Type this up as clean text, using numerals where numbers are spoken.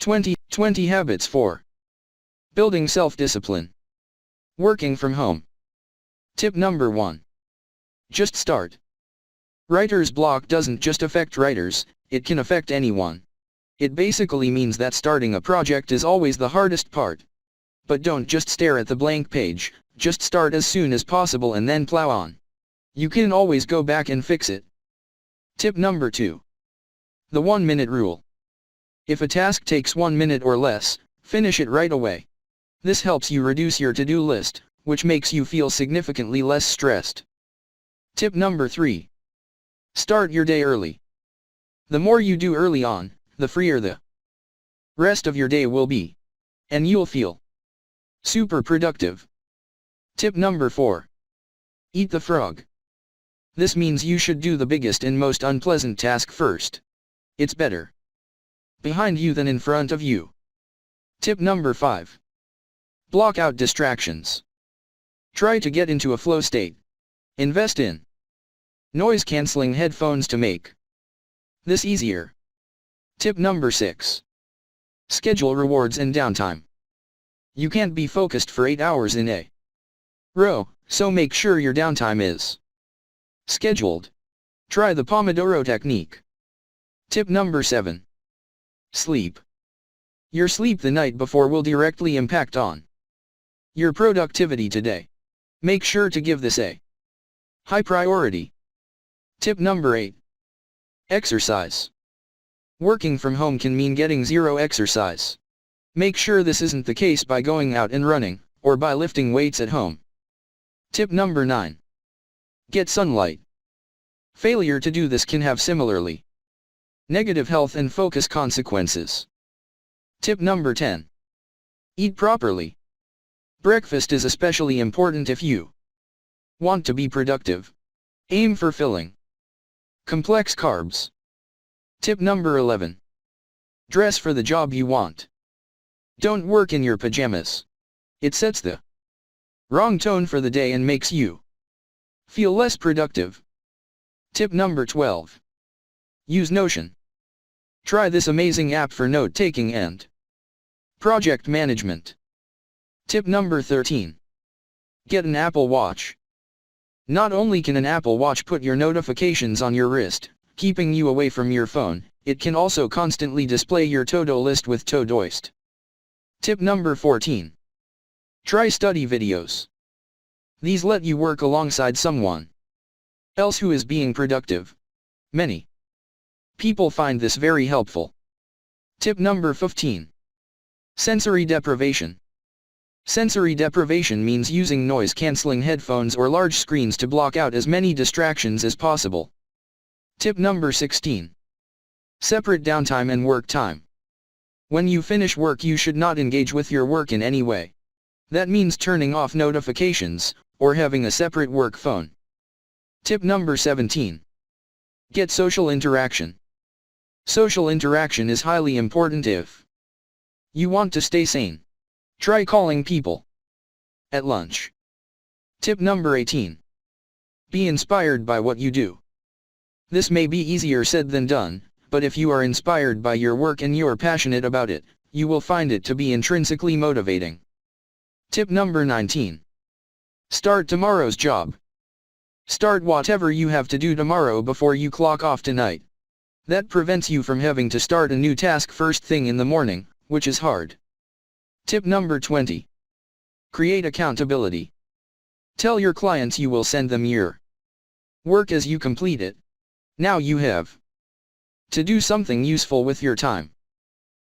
20 habits for building self-discipline. Working from home. Tip number 1. Just start. Writer's block doesn't just affect writers, it can affect anyone. It basically means that starting a project is always the hardest part. But don't just stare at the blank page, just start as soon as possible and then plow on. You can always go back and fix it. Tip number 2. The 1-minute rule. If a task takes 1 minute or less, finish it right away. This helps you reduce your to-do list, which makes you feel significantly less stressed. Tip number 3. Start your day early. The more you do early on, the freer the rest of your day will be. And you'll feel super productive. Tip number 4. Eat the frog. This means you should do the biggest and most unpleasant task first. It's better behind you than in front of you. Tip number 5. Block out distractions. Try to get into a flow state. Invest in noise-canceling headphones to make this easier. Tip number 6. Schedule rewards and downtime. You can't be focused for 8 hours in a row, so make sure your downtime is scheduled. Try the Pomodoro technique. Tip number 7. Sleep. Your sleep the night before will directly impact on your productivity today. Make sure to give this a high priority. Tip number 8. Exercise. Working from home can mean getting zero exercise. Make sure this isn't the case by going out and running, or by lifting weights at home. Tip number 9. Get sunlight. Failure to do this can have similarly negative health and focus consequences. Tip number 10. Eat properly. Breakfast is especially important if you want to be productive. Aim for filling complex carbs. Tip number 11. Dress for the job you want. Don't work in your pajamas. It sets the wrong tone for the day and makes you feel less productive. Tip number 12. Use Notion. Try this amazing app for note-taking and project management. Tip number 13. Get an Apple Watch. Not only can an Apple Watch put your notifications on your wrist, keeping you away from your phone, it can also constantly display your to-do list with Todoist. Tip number 14. Try study videos. These let you work alongside someone else who is being productive. Many people find this very helpful. Tip number 15. Sensory deprivation. Sensory deprivation means using noise-canceling headphones or large screens to block out as many distractions as possible. Tip number 16. Separate downtime and work time. When you finish work, you should not engage with your work in any way. That means turning off notifications, or having a separate work phone. Tip number 17. Get social interaction. Social interaction is highly important if you want to stay sane. Try calling people at lunch. Tip number 18. Be inspired by what you do. This may be easier said than done, but if you are inspired by your work and you're passionate about it, you will find it to be intrinsically motivating. Tip number 19. Start tomorrow's job. Start whatever you have to do tomorrow before you clock off tonight. That prevents you from having to start a new task first thing in the morning, which is hard. Tip number 20. Create accountability. Tell your clients you will send them your work as you complete it. Now you have to do something useful with your time.